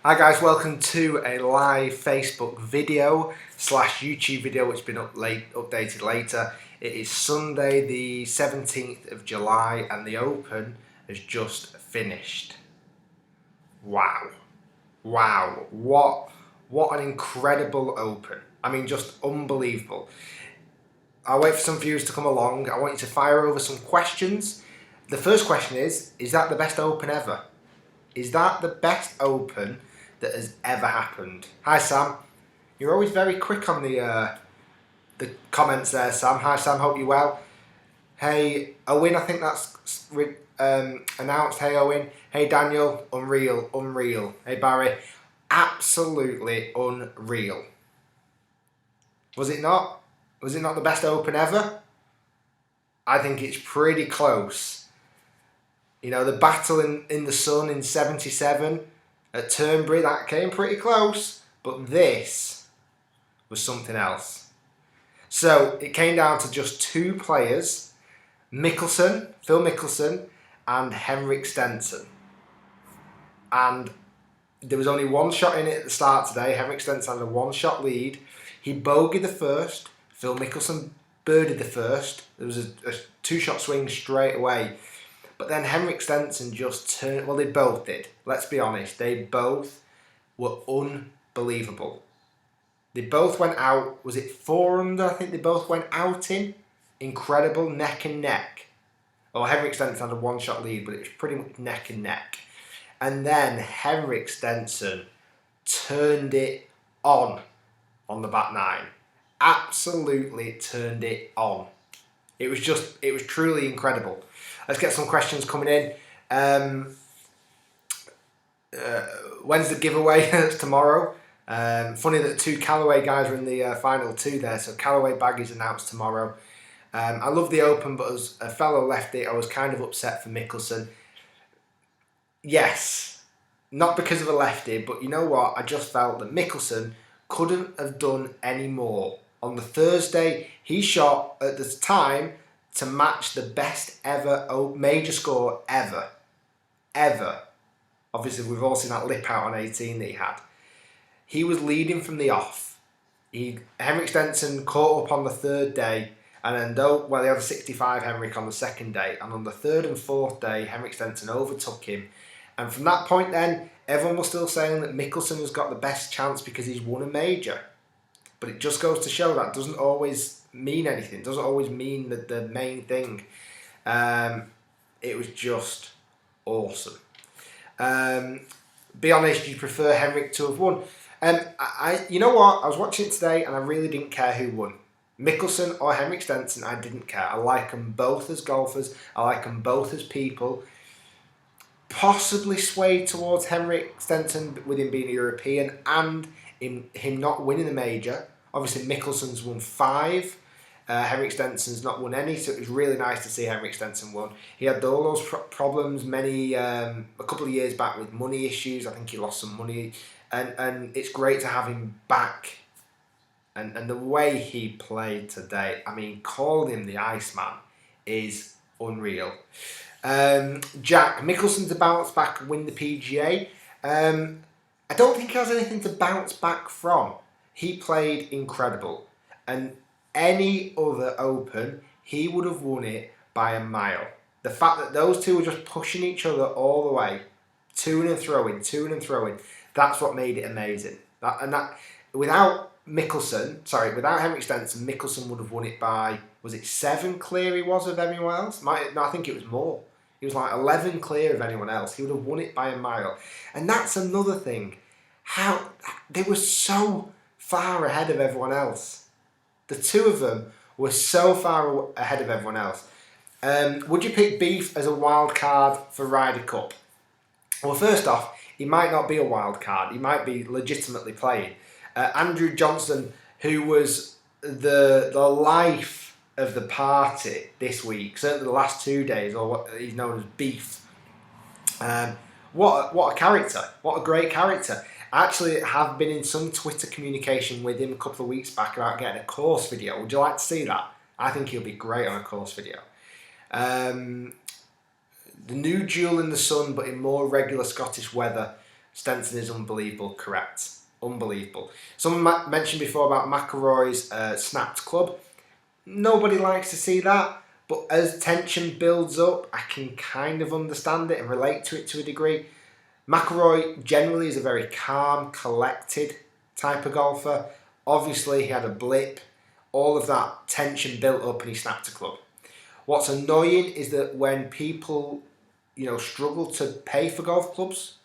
Hi guys, welcome to a live Facebook video / YouTube video which has been updated later. It is Sunday the 17th of July and the Open has just finished. Wow. Wow. What an incredible Open. I mean, just unbelievable. I'll wait for some viewers to come along. I want you to fire over some questions. The first question is that the best Open ever? Is that the best Open that has ever happened? Hi Sam, you're always very quick on the comments there, Sam. Hi Sam, hope you're well. Hey Owen, I think that's announced. Hey Owen. Hey Daniel, unreal. Hey Barry, absolutely unreal. Was it not? Was it not the best Open ever? I think it's pretty close. You know, the battle in the sun in 77 at Turnberry, that came pretty close, but this was something else. So it came down to just two players, Phil Mickelson and Henrik Stenson. And there was only one shot in it at the start today. Henrik Stenson had a one-shot lead. He bogeyed the first. Phil Mickelson birdied the first. There was a two-shot swing straight away. But then Henrik Stenson just turned, well they both did, let's be honest, they both were unbelievable. They both went out, was it 4 under? I think they both went out in. Incredible, neck and neck. Well, Henrik Stenson had a one-shot lead, but it was pretty much neck and neck. And then Henrik Stenson turned it on the back nine. Absolutely turned it on. It was truly incredible. Let's get some questions coming in. When's the giveaway? It's tomorrow. Funny that 2 Callaway guys are in the final 2 there. So Callaway bag is announced tomorrow. I love the Open, but as a fellow lefty, I was kind of upset for Mickelson. Yes, not because of a lefty, but you know what? I just felt that Mickelson couldn't have done any more. On the Thursday, he shot at the time to match the best ever major score ever. Obviously, we've all seen that lip out on 18 that he had. He was leading from the off. Henrik Stenson caught up on the third day, and then he had a 65 Henrik on the second day, and on the third and fourth day, Henrik Stenson overtook him. And from that point then, everyone was still saying that Mickelson has got the best chance because he's won a major. But it just goes to show that doesn't always mean anything. It doesn't always mean the main thing. It was just awesome. Be honest, you prefer Henrik to have won. You know what? I was watching it today and I really didn't care who won. Mickelson or Henrik Stenson, I didn't care. I like them both as golfers. I like them both as people. Possibly swayed towards Henrik Stenson with him being a European and in him not winning the major. Obviously, Mickelson's won 5. Henrik Stenson's not won any, so it was really nice to see Henrik Stenson won. He had all those problems a couple of years back with money issues. I think he lost some money, and it's great to have him back. And the way he played today, I mean, calling him the Iceman is unreal. Jack, Mickelson to bounce back and win the PGA. I don't think he has anything to bounce back from. He played incredible. And any other Open, he would have won it by a mile. The fact that those two were just pushing each other all the way, to and throwing, that's what made it amazing. Without Henrik Stenson, Mickelson would have won it by, was it 7 clear he was of anyone else? No, I think it was more. He was like 11 clear of anyone else. He would have won it by a mile. And that's another thing. How they were so far ahead of everyone else. The two of them were so far ahead of everyone else. Would you pick Beef as a wild card for Ryder Cup? Well, first off, he might not be a wild card. He might be legitimately playing. Andrew Johnson, who was the life of the party this week, certainly the last 2 days, or what he's known as Beef. What a character! What a great character! I actually have been in some Twitter communication with him a couple of weeks back about getting a course video. Would you like to see that? I think he'll be great on a course video. The new Duel in the Sun, but in more regular Scottish weather. Stenson is unbelievable, correct. Unbelievable. Someone mentioned before about McIlroy's snapped club. Nobody likes to see that, but as tension builds up, I can kind of understand it and relate to it to a degree. McIlroy generally is a very calm, collected type of golfer. Obviously, he had a blip. All of that tension built up and he snapped a club. What's annoying is that when people, struggle to pay for golf clubs,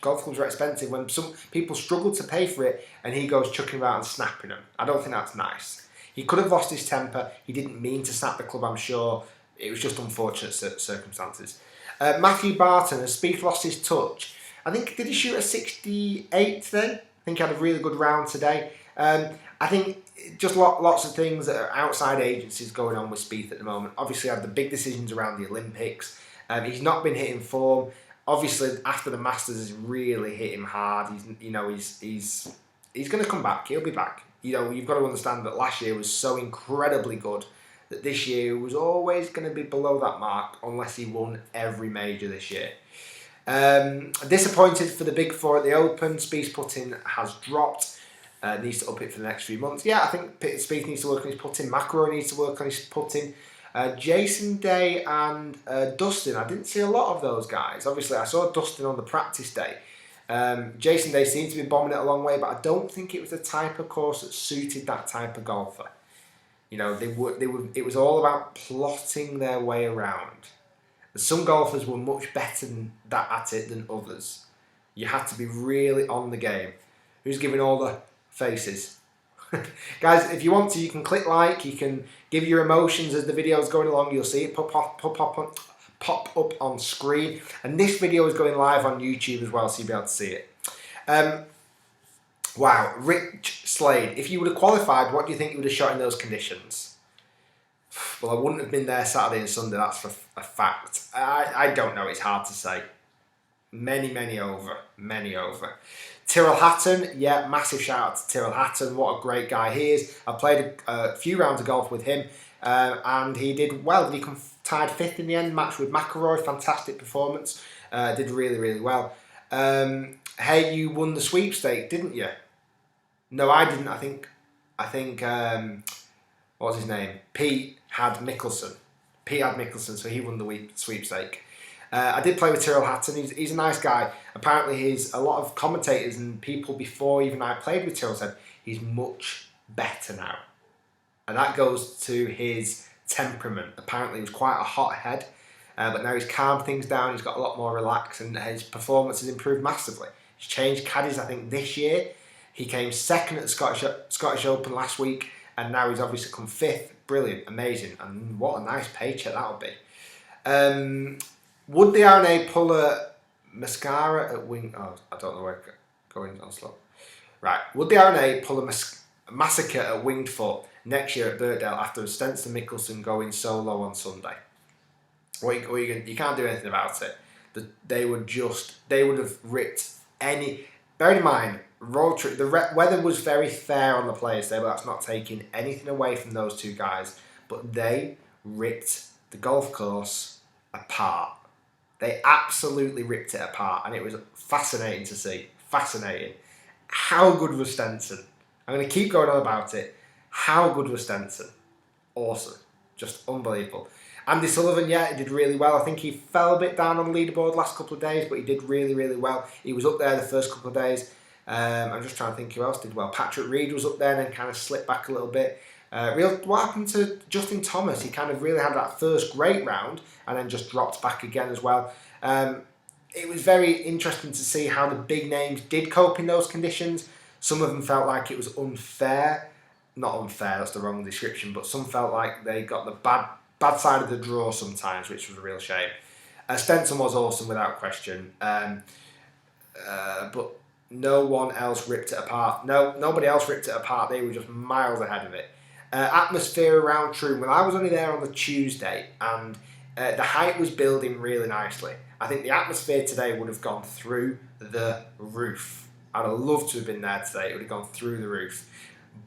golf clubs are expensive. When some people struggle to pay for it and he goes chucking about and snapping them, I don't think that's nice. He could have lost his temper. He didn't mean to snap the club, I'm sure. It was just unfortunate circumstances. Matthew Barton, has Spieth lost his touch? I think, did he shoot a 68 today? I think he had a really good round today. I think just lots of things that are outside agencies going on with Spieth at the moment. Obviously, had the big decisions around the Olympics. He's not been hitting form. Obviously, after the Masters has really hit him hard. He's going to come back. He'll be back. You've got to understand that last year was so incredibly good that this year was always going to be below that mark unless he won every major this year. Disappointed for the Big Four at the Open. Spieth's putting has dropped. Needs to up it for the next few months. Yeah, I think Spieth needs to work on his putting. McIlroy needs to work on his putting. Jason Day and Dustin, I didn't see a lot of those guys. Obviously, I saw Dustin on the practice day. Jason Day seemed to be bombing it a long way, but I don't think it was the type of course that suited that type of golfer. It was all about plotting their way around. Some golfers were much better at it than others. You had to be really on the game. Who's giving all the faces? Guys, if you want to, you can click like, you can give your emotions as the video is going along. You'll see it pop up on screen. And this video is going live on YouTube as well, so you'll be able to see it. Wow, Rich Slade. If you would have qualified, what do you think you would have shot in those conditions? Well, I wouldn't have been there Saturday and Sunday, that's for a fact. I don't know, it's hard to say. Many over. Tyrrell Hatton, yeah, massive shout out to Tyrrell Hatton. What a great guy he is. I played a few rounds of golf with him and he did well. He tied 5th in the end, match with McIlroy, fantastic performance. Did really well. Hey, you won the sweepstake, didn't you? No, I didn't. I think what was his name? Pete had Mickelson, so he won the sweepstake. I did play with Tyrrell Hatton. He's a nice guy. Apparently, a lot of commentators and people before even I played with Tyrrell said he's much better now. And that goes to his temperament. Apparently, he was quite a hothead, but now he's calmed things down. He's got a lot more relaxed and his performance has improved massively. He's changed caddies, I think, this year. He came second at the Scottish Open last week, and now he's obviously come 5th. Brilliant, amazing, and what a nice paycheck that would be. Would the RNA pull a mascara at wing? Oh, I don't know where going on slow. Right, would the RNA pull a massacre at Winged Foot next year at Birkdale after Stenson Mickelson going solo on Sunday? You can't do anything about it. They would have ripped any. Bear in mind, the weather was very fair on the players there, but that's not taking anything away from those two guys. But they ripped the golf course apart. They absolutely ripped it apart, and it was fascinating to see. Fascinating. How good was Stenson? I'm going to keep going on about it. How good was Stenson? Awesome. Just unbelievable. Andy Sullivan, yeah, he did really well. I think he fell a bit down on the leaderboard last couple of days, but he did really well. He was up there the first couple of days. I'm just trying to think who else did well. Patrick Reed was up there and then kind of slipped back a little bit. What happened to Justin Thomas? He kind of really had that first great round and then just dropped back again as well. It was very interesting to see how the big names did cope in those conditions. Some of them felt like it was unfair. Not unfair, that's the wrong description, but some felt like they got the bad side of the draw sometimes, which was a real shame. Stenson was awesome without question, but no one else ripped it apart. Nobody else ripped it apart. They were just miles ahead of it. Atmosphere around Troon. Well, I was only there on the Tuesday, and the hype was building really nicely. I think the atmosphere today would have gone through the roof. I'd have loved to have been there today. It would have gone through the roof.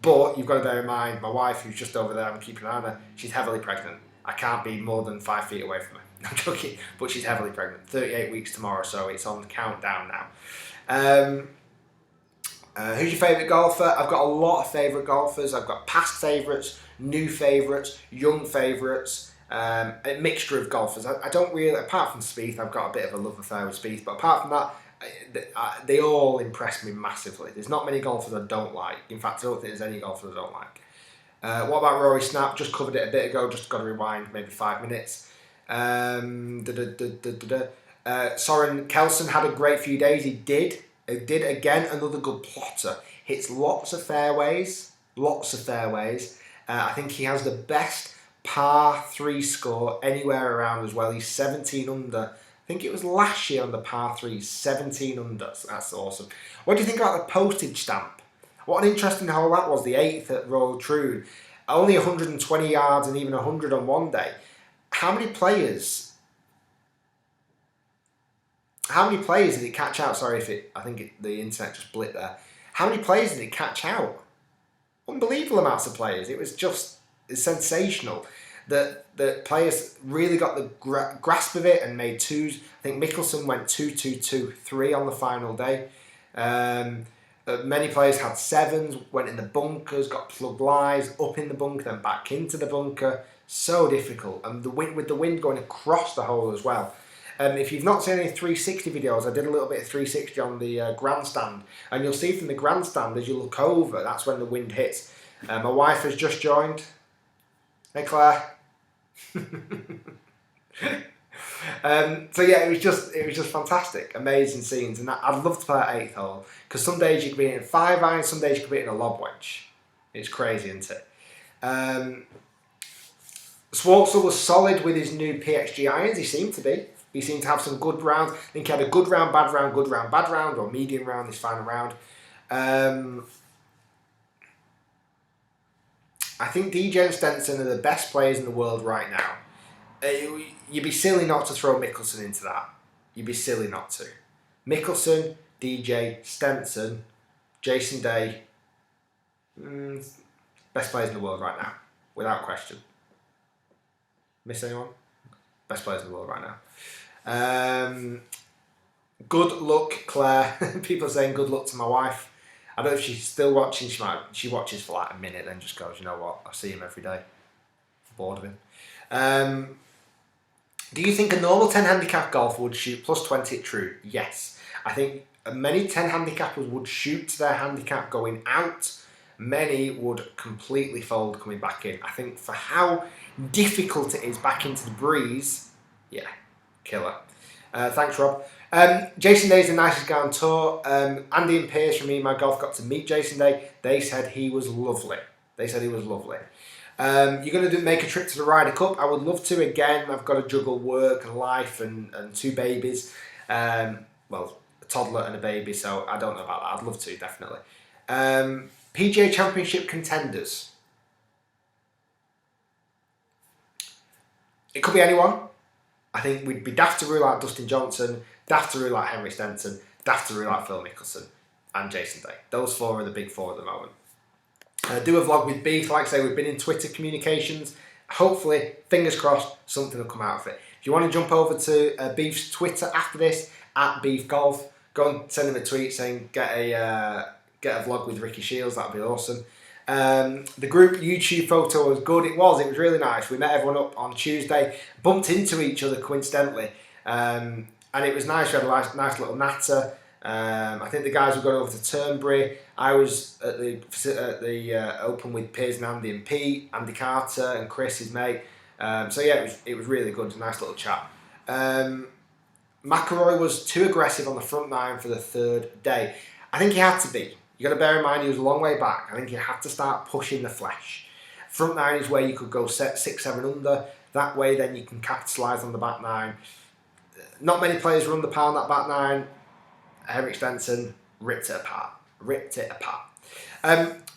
But you've got to bear in mind, my wife, who's just over there, I'm keeping an eye on her, she's heavily pregnant. I can't be more than 5 feet away from her. I'm joking, but she's heavily pregnant. 38 weeks tomorrow, so it's on the countdown now. Who's your favourite golfer? I've got a lot of favourite golfers. I've got past favourites, new favourites, young favourites, a mixture of golfers. I don't really, apart from Spieth, I've got a bit of a love affair with Spieth, but apart from that, they all impress me massively. There's not many golfers I don't like. In fact, I don't think there's any golfers I don't like. What about Rory Snap? Just covered it a bit ago, just got to rewind maybe 5 minutes. Soren Kelson had a great few days. He did again, another good plotter. Hits lots of fairways. I think he has the best par 3 score anywhere around as well. He's 17 under. I think it was last year on the par 3, 17 under. So that's awesome. What do you think about the postage stamp? What an interesting hole that was, the 8th at Royal Troon. Only 120 yards and even 100 on one day. How many players did it catch out? Sorry the internet just blipped there. How many players did it catch out? Unbelievable amounts of players. It was just sensational. The players really got the grasp of it and made twos. I think Mickelson went 2-2-2-3 on the final day. Many players had sevens, went in the bunkers, got plugged lies, up in the bunker, then back into the bunker. So difficult. And with the wind going across the hole as well. If you've not seen any 360 videos, I did a little bit of 360 on the grandstand, and you'll see from the grandstand as you look over, that's when the wind hits. My wife has just joined. Hey Claire. So yeah, it was just fantastic, amazing scenes, and I'd love to play at 8th hole because some days you could be in a 5-iron, some days you could be in a lob wedge. It's crazy, isn't it? Schwartzel was solid with his new PXG irons. He seemed to be. He seemed to have some good rounds. I think he had a good round, bad round, good round, bad round, or medium round this final round. I think DJ and Stenson are the best players in the world right now. You'd be silly not to throw Mickelson into that. You'd be silly not to. Mickelson, DJ, Stenson, Jason Day, best players in the world right now, without question. Miss anyone? Best players in the world right now. Good luck, Claire. People are saying good luck to my wife. I don't know if she's still watching. She watches for like a minute, then just goes, you know what? I see him every day. I'm bored of him. Do you think a normal 10 handicap golfer would shoot plus 20 at True? Yes. I think many 10 handicappers would shoot their handicap going out. Many would completely fold coming back in. I think for how difficult it is back into the breeze, yeah, killer. Thanks, Rob. Jason Day's the nicest guy on tour. Andy and Pierce from Me My Golf got to meet Jason Day. They said he was lovely. You're going to make a trip to the Ryder Cup. I would love to. Again, I've got to juggle work and life and 2 babies. Well, a toddler and a baby, so I don't know about that. I'd love to, definitely. Pga Championship Contenders. It could be anyone. I think we'd be daft to rule out Dustin Johnson, daft to rule out Henry Stenson, daft to rule out Phil Mickelson and Jason Day. Those 4 are the big 4 at the moment. Do a vlog with Beef. Like I say, we've been in Twitter communications. Hopefully, fingers crossed, something will come out of it. If you want to jump over to Beef's Twitter after this, at Beef Golf, go and send him a tweet saying get a vlog with Ricky Shiels. That'd be awesome. The group YouTube photo was good. It was really nice. We met everyone up on Tuesday, bumped into each other coincidentally, and it was nice. We had a nice little natter. I think the guys were going over to Turnberry. I was at the Open with Piers and Andy and Pete, Andy Carter and Chris, his mate. So yeah, it was really good. It was a nice little chat. McIlroy was too aggressive on the front 9 for the 3rd day. I think he had to be. You got to bear in mind he was a long way back. I think you had to start pushing the flesh. Front 9 is where you could go 6, 7 under. That way then you can capitalise on the back 9. Not many players run the par on that back 9. Henrik Stenson ripped it apart.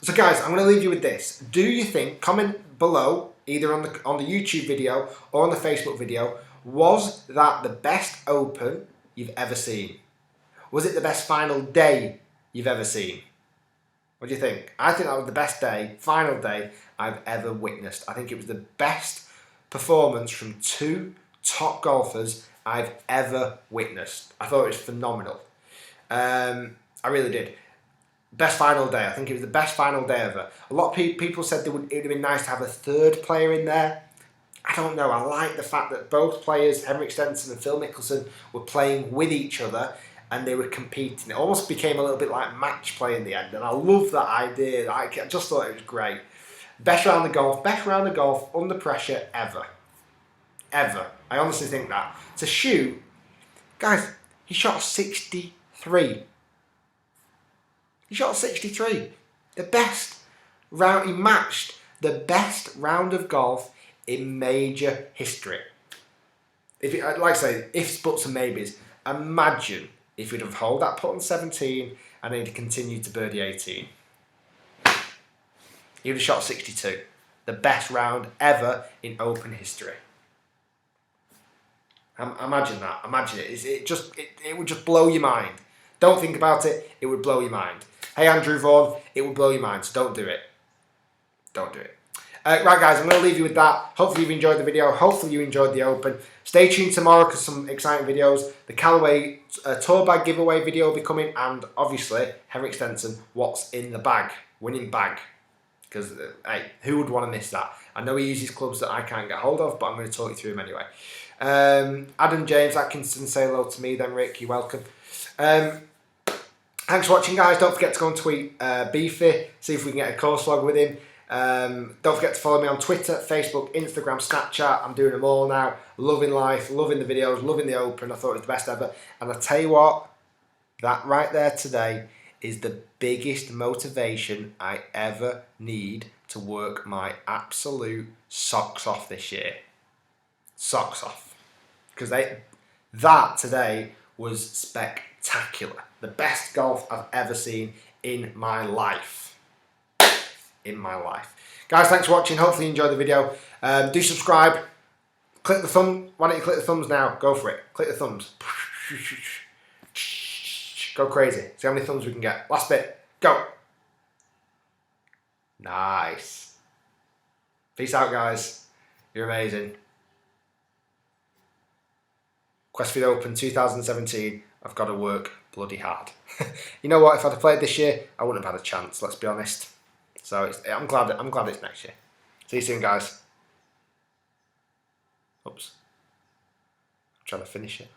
So guys, I'm going to leave you with this. Do you think, comment below, either on the YouTube video or on the Facebook video, was that the best Open you've ever seen? Was it the best final day you've ever seen? What do you think? I think that was the best final day I've ever witnessed. I think it was the best performance from 2 top golfers I've ever witnessed. I thought it was phenomenal. I really did. Best final day. I think it was the best final day ever. A lot of people said it would have been nice to have a third player in there. I don't know. I like the fact that both players, Henrik Stenson and Phil Mickelson, were playing with each other and they were competing. It almost became a little bit like match play in the end, and I love that idea. I just thought it was great. Best round of golf under pressure ever. Ever. I honestly think that. To shoot, guys, he shot 63. He shot 63. The best round. He matched the best round of golf in major history. If it, like I say, ifs, buts and maybes. Imagine if he'd have held that putt on 17 and he'd continued to birdie 18. He would have shot 62. The best round ever in Open history. Imagine that. Imagine it. It would just blow your mind. Don't think about it. It would blow your mind. Hey, Andrew Vaughan, it would blow your mind, so don't do it. Don't do it. Right, guys, I'm going to leave you with that. Hopefully you've enjoyed the video. Hopefully you enjoyed the Open. Stay tuned tomorrow because some exciting videos. The Callaway tour bag giveaway video will be coming, and obviously Henrik Stenson, what's in the bag, winning bag. Because hey, who would want to miss that? I know he uses clubs that I can't get hold of, but I'm going to talk you through them anyway. Adam James Atkinson, say hello to me then, Rick. You're welcome. Thanks for watching, guys. Don't forget to go and tweet Beefy. See if we can get a course vlog with him. Don't forget to follow me on Twitter, Facebook, Instagram, Snapchat. I'm doing them all now. Loving life, loving the videos, loving the Open. I thought it was the best ever. And I tell you what, that right there today is the biggest motivation I ever need to work my absolute socks off this year. Socks off. Because that today was spectacular. The best golf I've ever seen in my life. In my life. Guys, thanks for watching. Hopefully you enjoyed the video. Do subscribe. Click the thumb. Why don't you click the thumbs now? Go for it. Click the thumbs. Go crazy. See how many thumbs we can get. Last bit. Go. Nice. Peace out, guys. You're amazing. Quest for the Open 2017. I've got to work bloody hard. You know what? If I'd have played this year, I wouldn't have had a chance. Let's be honest. So I'm glad it's next year. See you soon, guys. Oops. I'm trying to finish it.